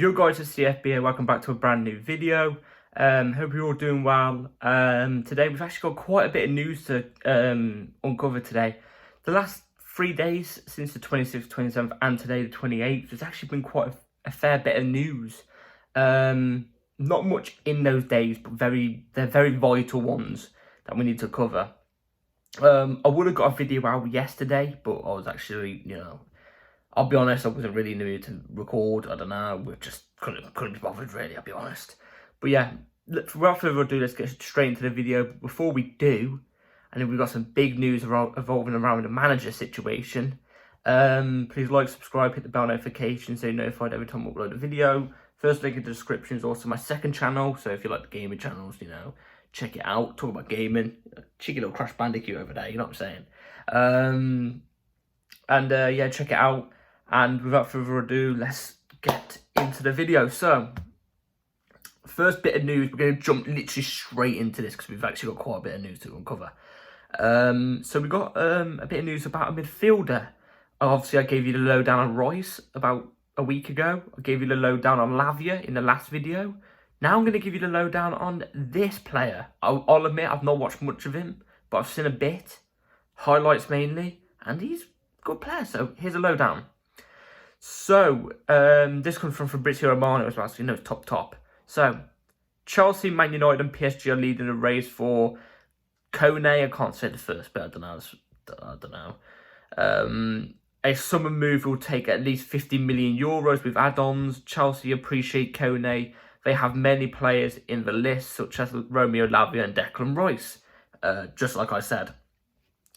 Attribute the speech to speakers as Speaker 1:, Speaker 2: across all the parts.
Speaker 1: Yo guys, it's CFB. Welcome back to a brand new video. Hope you're all doing well. Today we've actually got quite a bit of news to uncover today. The last 3 days since the 26th, 27th and today the 28th, there's actually been quite a fair bit of news. Not much in those days, but they're very vital ones that we need to cover. I would have got a video out yesterday, but I was actually, I'll be honest, I wasn't really in the mood to record. I don't know, we just couldn't be bothered really, I'll be honest. But yeah, without further ado, let's get straight into the video. But before we do, I know we've got some big news evolving around the manager situation. Please like, subscribe, hit the bell notification so you're notified every time I upload a video. First link in the description is also my second channel, so if you like the gaming channels, check it out. Talk about gaming, cheeky little Crash Bandicoot over there, you know what I'm saying? Yeah, check it out. And without further ado, let's get into the video. So, first bit of news, we're going to jump literally straight into this because we've actually got quite a bit of news to uncover. So we got a bit of news about a midfielder. Obviously, I gave you the lowdown on Royce about a week ago. I gave you the lowdown on Lavia in the last video. Now I'm going to give you the lowdown on this player. I'll admit I've not watched much of him, but I've seen a bit, highlights mainly, and he's a good player. So here's a lowdown. So, this comes from Fabrizio Romano as well, so it's top. So, Chelsea, Man United and PSG are leading the race for Kone. I can't say the first bit, I don't know. A summer move will take at least 50 million euros with add-ons. Chelsea appreciate Kone. They have many players in the list, such as Romeo Lavia and Declan Rice, just like I said.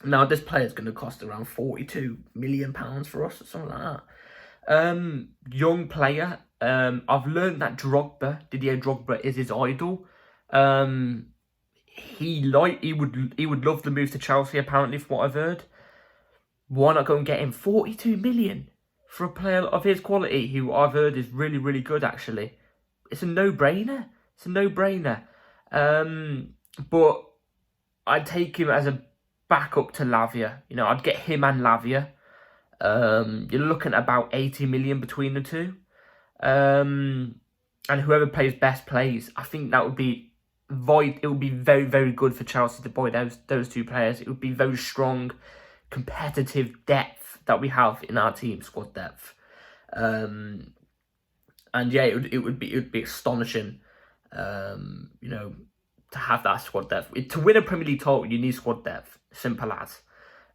Speaker 1: Now, this player is going to cost around £42 million for us, or something like that. Young player. I've learned that Didier Drogba is his idol. He would love the move to Chelsea, apparently, from what I've heard. Why not go and get him 42 million for a player of his quality, who I've heard is really, really good, actually? It's a no-brainer. But I'd take him as a backup to Lavia. I'd get him and Lavia. You're looking at about 80 million between the two. And whoever plays best plays. I think that would be it would be very, very good for Chelsea to buy those two players. It would be very strong, competitive depth that we have in our team, squad depth. And yeah, it would be astonishing, to have that squad depth. To win a Premier League title, you need squad depth. Simple as.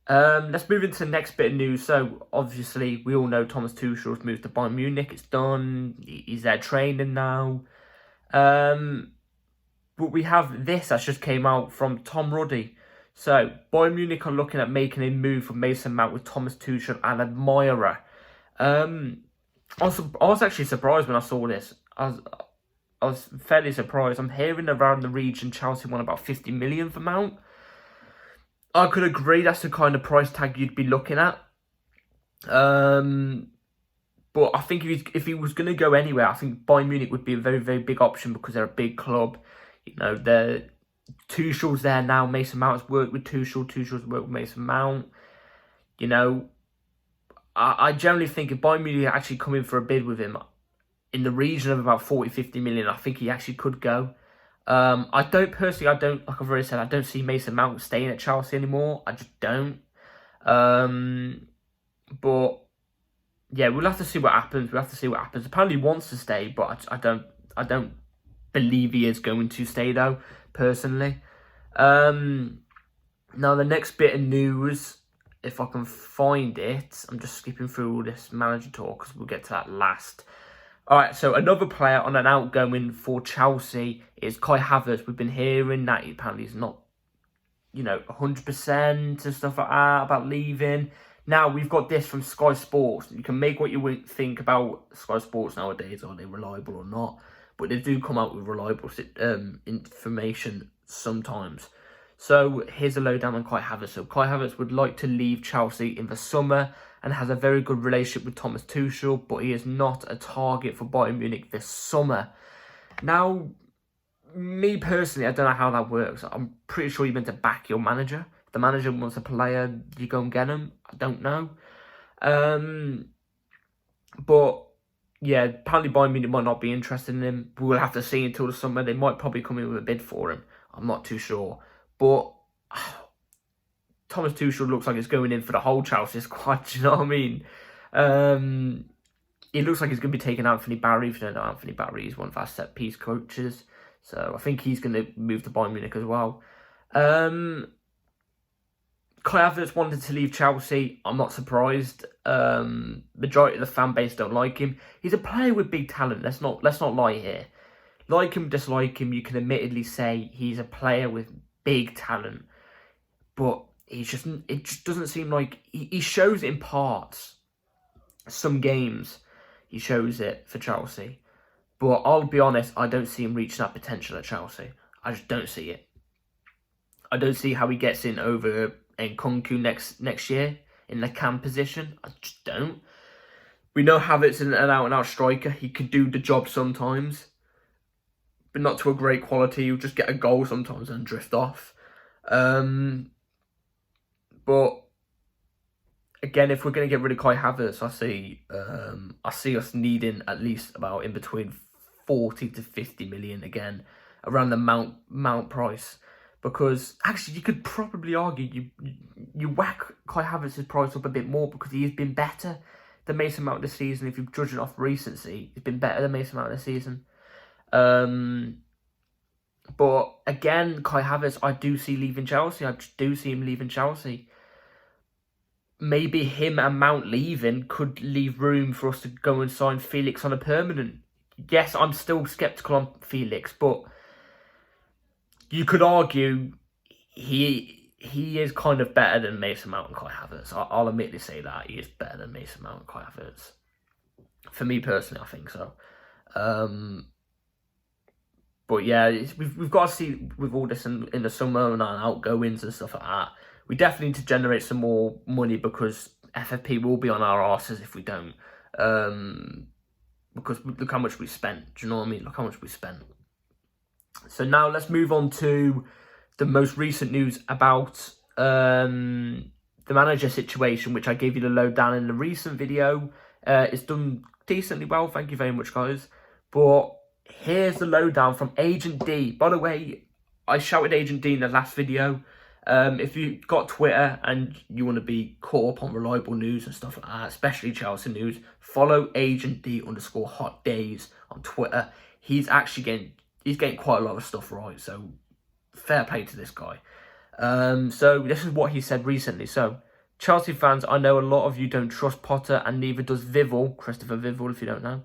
Speaker 1: Let's move into the next bit of news. So, obviously, we all know Thomas Tuchel's moved to Bayern Munich. It's done. He's there training now. But we have this that just came out from Tom Ruddy. So, Bayern Munich are looking at making a move for Mason Mount with Thomas Tuchel an admirer. I was actually surprised when I saw this. I was fairly surprised. I'm hearing around the region Chelsea want about 50 million for Mount. I could agree that's the kind of price tag you'd be looking at. But I think if he was going to go anywhere, I think Bayern Munich would be a very, very big option because they're a big club. Tuchel's there now. Mason Mount has worked with Tuchel. Tuchel's worked with Mason Mount. I generally think if Bayern Munich actually come in for a bid with him in the region of about 40-50 million, I think he actually could go. Like I've already said, I don't see Mason Mount staying at Chelsea anymore. I just don't. But yeah, we'll have to see what happens. Apparently he wants to stay, but I don't believe he is going to stay though, personally. Now the next bit of news, if I can find it, I'm just skipping through all this manager talk because we'll get to that last. Alright, so another player on an outgoing for Chelsea is Kai Havertz. We've been hearing that apparently he's not, 100% and stuff like that about leaving. Now, we've got this from Sky Sports. You can make what you think about Sky Sports nowadays. Are they reliable or not? But they do come out with reliable information sometimes. So, here's a lowdown on Kai Havertz. So, Kai Havertz would like to leave Chelsea in the summer and has a very good relationship with Thomas Tuchel, but he is not a target for Bayern Munich this summer. Now, me personally, I don't know how that works. I'm pretty sure you're meant to back your manager. If the manager wants a player, you go and get him. I don't know. But yeah, apparently Bayern Munich might not be interested in him. We'll have to see until the summer. They might probably come in with a bid for him. I'm not too sure. But Thomas Tuchel looks like he's going in for the whole Chelsea squad. Do you know what I mean? It looks like he's going to be taking Anthony Barry. If you don't know Anthony Barry, he's one of our set-piece coaches. So I think he's going to move to Bayern Munich as well. Kai Havertz wanted to leave Chelsea. I'm not surprised. Majority of the fan base don't like him. He's a player with big talent. Let's not lie here. Like him, dislike him, you can admittedly say he's a player with big talent. But it just doesn't seem like he shows it in parts. Some games he shows it for Chelsea. But I'll be honest, I don't see him reaching that potential at Chelsea. I just don't see it. I don't see how he gets in over Nkunku next year in the cam position. I just don't. We know Havertz is an out-and-out striker. He could do the job sometimes, but not to a great quality. He'll just get a goal sometimes and drift off. But again, if we're going to get rid of Kai Havertz, I see us needing at least about in between 40 to 50 million again, around the Mount price. Because actually, you could probably argue you whack Kai Havertz's price up a bit more because he has been better than Mason Mount this season. If you're judging off recency, he's been better than Mason Mount this season. But again, Kai Havertz, I do see leaving Chelsea. I just do see him leaving Chelsea. Maybe him and Mount leaving could leave room for us to go and sign Felix on a permanent. Yes, I'm still sceptical on Felix, but you could argue he is kind of better than Mason Mount and Kai Havertz. I'll admittedly say that. He is better than Mason Mount and Kai Havertz. For me personally, I think so. But yeah, we've got to see with all this in the summer and our outgoings and stuff like that. We definitely need to generate some more money because FFP will be on our arses if we don't. Because look how much we spent. Do you know what I mean? Look how much we spent. So now let's move on to the most recent news about the manager situation, which I gave you the lowdown in the recent video. It's done decently well. Thank you very much, guys. But here's the lowdown from Agent D. By the way, I shouted Agent D in the last video. If you've got Twitter and you want to be caught up on reliable news and stuff like that, especially Chelsea news, follow Agent D _hot days on Twitter. He's getting quite a lot of stuff right, so fair play to this guy. So this is what he said recently. So, Chelsea fans, I know a lot of you don't trust Potter, and neither does Vivel, Christopher Vivel, if you don't know.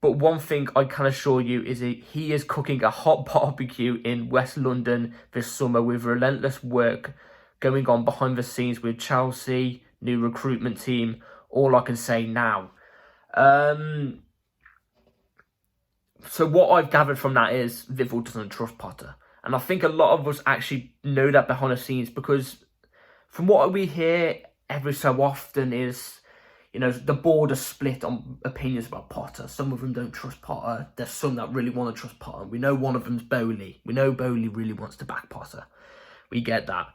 Speaker 1: But one thing I can assure you is he is cooking a hot barbecue in West London this summer with relentless work going on behind the scenes with Chelsea, new recruitment team, all I can say now. So what I've gathered from that is Vivel doesn't trust Potter. And I think a lot of us actually know that behind the scenes because from what we hear every so often is, you know, the board are split on opinions about Potter. Some of them don't trust Potter. There's some that really want to trust Potter. We know one of them's Bowley. We know Bowley really wants to back Potter. We get that.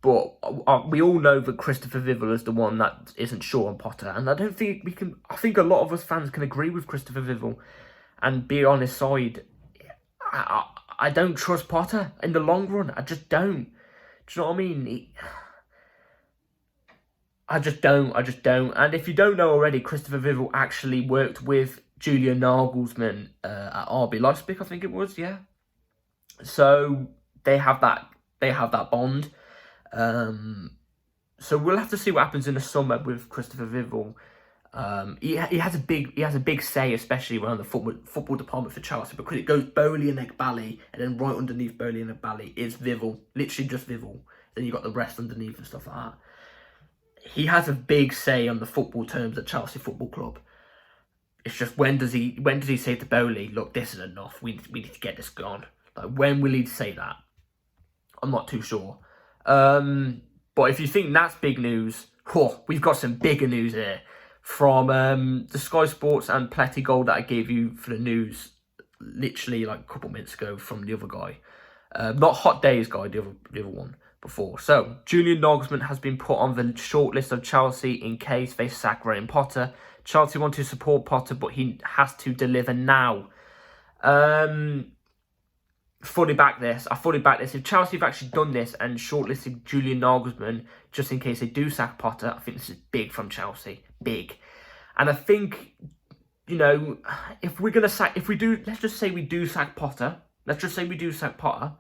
Speaker 1: But we all know that Christopher Vivel is the one that isn't sure on Potter. And I don't think we can... I think a lot of us fans can agree with Christopher Vivel and be on his side. I don't trust Potter in the long run. I just don't. Do you know what I mean? I just don't. And if you don't know already, Christopher Vivel actually worked with Julian Nagelsmann at RB Leipzig, I think it was, yeah. So they have that bond. So we'll have to see what happens in the summer with Christopher Vivel. He has a big say, especially around the football department for Chelsea, because it goes Bowley and Ekbali, and then right underneath Bowley and Ekbali is Vivel, literally just Vivel. Then you got the rest underneath and stuff like that. He has a big say on the football terms at Chelsea Football Club. It's just when does he say to Bowley, look, this is enough. We need to get this gone. Like, when will he say that? I'm not too sure. But if you think that's big news, we've got some bigger news here from the Sky Sports and Pletty Gold that I gave you for the news literally like a couple minutes ago from the other guy. Not Hot Days guy, the other one. before. So, Julian Nagelsmann has been put on the shortlist of Chelsea in case they sack Graham Potter. Chelsea want to support Potter, but he has to deliver now. Fully back this. I fully back this. If Chelsea have actually done this and shortlisted Julian Nagelsmann just in case they do sack Potter, I think this is big from Chelsea. Big. And I think, you know, if we're going to sack, if we do, let's just say we do sack Potter. Let's just say we do sack Potter.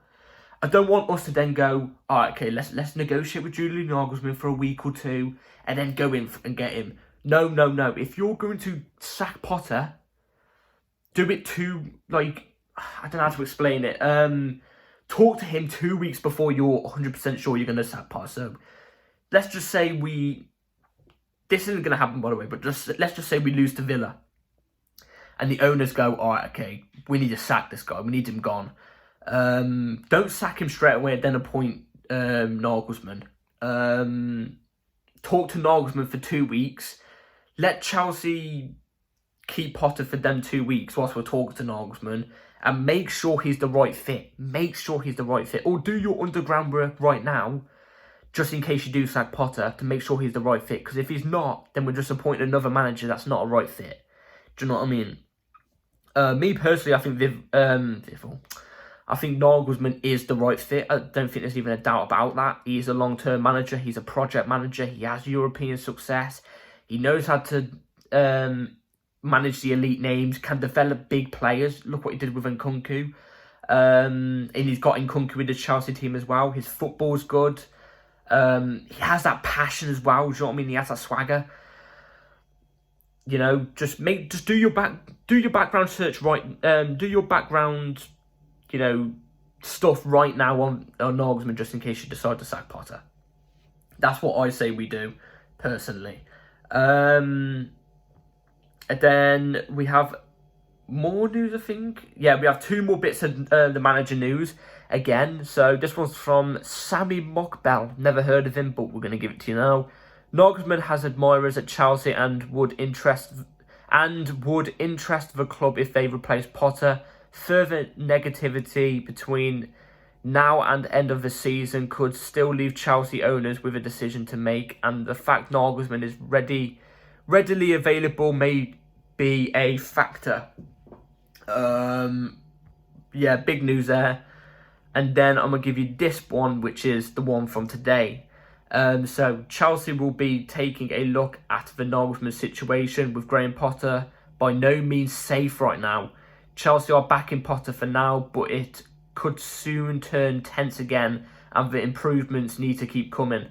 Speaker 1: I don't want us to then go, all right, okay, let's negotiate with Julian Nagelsmann for a week or two and then go in and get him. No. If you're going to sack Potter, do it like, I don't know how to explain it. Talk to him 2 weeks before you're 100% sure you're going to sack Potter. So let's just say this isn't going to happen, by the way, but let's just say we lose to Villa. And the owners go, all right, okay, we need to sack this guy. We need him gone. Don't sack him straight away and then appoint Nagelsmann. Talk to Nagelsmann for 2 weeks. Let Chelsea keep Potter for them 2 weeks whilst we're talking to Nagelsmann. And make sure he's the right fit. Make sure he's the right fit. Or do your underground work right now, just in case you do sack Potter, to make sure he's the right fit. Because if he's not, then we're just appointing another manager that's not a right fit. Do you know what I mean? Me personally, I think I think Nagelsmann is the right fit. I don't think there's even a doubt about that. He's a long-term manager. He's a project manager. He has European success. He knows how to manage the elite names, can develop big players. Look what he did with Nkunku. And he's got Nkunku with the Chelsea team as well. His football's good. He has that passion as well. Do you know what I mean? He has that swagger. You know, just do your background search right. Do your background, you know, stuff right now on Nagelsmann, just in case you decide to sack Potter. That's what I say we do, personally. And then we have more news, I think. Yeah, we have 2 more bits of the manager news again. So this one's from Sami Mokbel. Never heard of him, but we're going to give it to you now. Nagelsmann has admirers at Chelsea and would interest the club if they replace Potter. Further negativity between now and end of the season could still leave Chelsea owners with a decision to make, and the fact Nagelsmann is readily available may be a factor. Yeah, big news there. And then I'm going to give you this one, which is the one from today. So Chelsea will be taking a look at the Nagelsmann situation with Graham Potter. By no means safe right now. Chelsea are backing Potter for now, but it could soon turn tense again, and the improvements need to keep coming.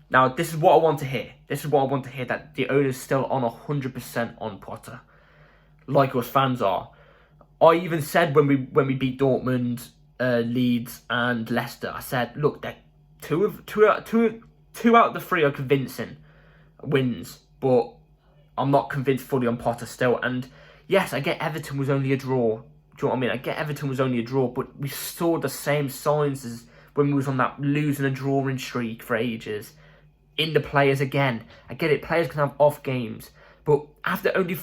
Speaker 1: Now, this is what I want to hear. That the owner's still on 100% on Potter, like us fans are. I even said when we beat Dortmund, Leeds, and Leicester, I said, look, that two out of the 3 are convincing wins, but I'm not convinced fully on Potter still. And yes, I get Everton was only a draw. Do you know what I mean? I get Everton was only a draw, but we saw the same signs as when we was on that losing and drawing streak for ages. In the players again. I get it, players can have off games, but after only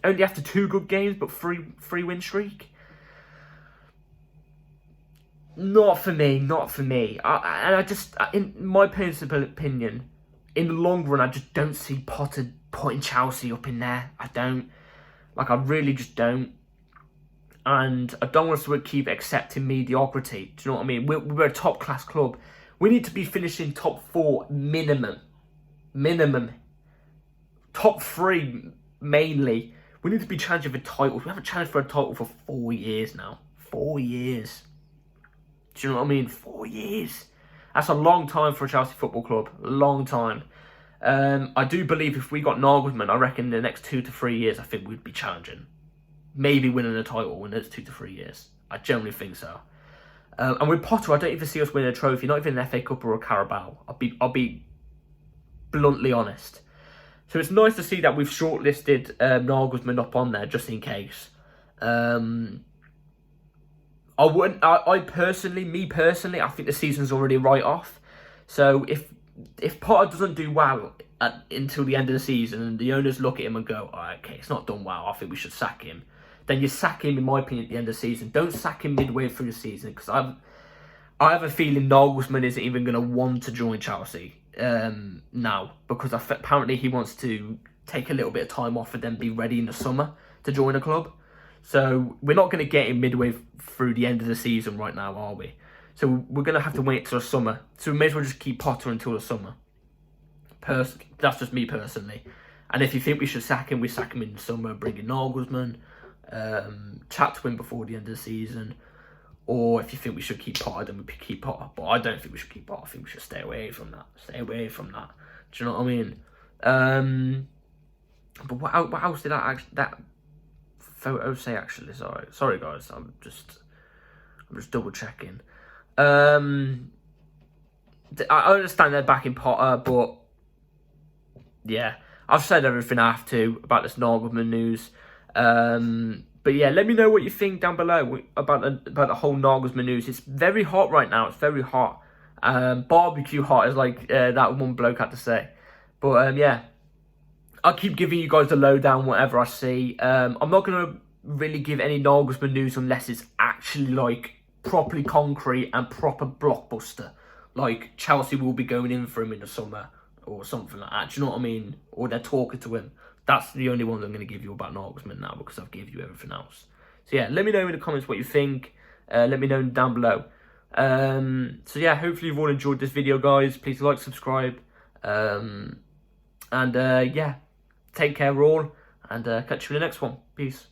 Speaker 1: after 2 good games, but three win streak. Not for me. In my personal opinion, in the long run, I just don't see Potter putting Chelsea up in there. I don't. Like, I really just don't. And I don't want us to keep accepting mediocrity. Do you know what I mean? We're a top-class club. We need to be finishing top 4 minimum. Top 3 mainly. We need to be challenging for titles. We haven't challenged for a title for 4 years now. 4 years. Do you know what I mean? 4 years. That's a long time for a Chelsea Football Club. Long time. I do believe if we got Nagelsmann, I reckon in the next 2 to 3 years, I think we'd be challenging. Maybe winning a title in those 2 to 3 years. I generally think so. And with Potter, I don't even see us winning a trophy, not even an FA Cup or a Carabao. I'll be bluntly honest. So it's nice to see that we've shortlisted Nagelsmann up on there, just in case. I personally, I think the season's already right off. So if Potter doesn't do well until the end of the season, and the owners look at him and go, oh, okay, it's not done well, I think we should sack him, then you sack him, in my opinion, at the end of the season. Don't sack him midway through the season, because I have a feeling Nagelsmann isn't even going to want to join Chelsea now, because apparently he wants to take a little bit of time off and then be ready in the summer to join a club. So we're not going to get him midway through the end of the season right now, are we? So we're going to have to wait till the summer. So we may as well just keep Potter until the summer. That's just me personally. And if you think we should sack him, we sack him in the summer, bring in Nagelsmann, chat to him before the end of the season. Or if you think we should keep Potter, then we keep Potter. But I don't think we should keep Potter. I think we should stay away from that. Stay away from that. Do you know what I mean? But what else did that photo say actually? Sorry guys. I'm just double checking. I understand they're backing Potter, but yeah, I've said everything I have to about this Nagelsmann news. But yeah, let me know what you think down below about the whole Nagelsmann news. It's very hot right now. It's very hot. Barbecue hot, is like that one bloke had to say. But yeah, I'll keep giving you guys the lowdown whatever I see. I'm not going to really give any Nagelsmann news unless it's actually like properly concrete and proper blockbuster. Like Chelsea will be going in for him in the summer or something like that. Do you know what I mean? Or they're talking to him. That's the only ones I'm going to give you about Nagelsmann now, because I've given you everything else. So yeah, let me know in the comments what you think. Let me know down below. So yeah, hopefully you've all enjoyed this video, guys. Please like, subscribe. And yeah, take care all. And catch you in the next one. Peace.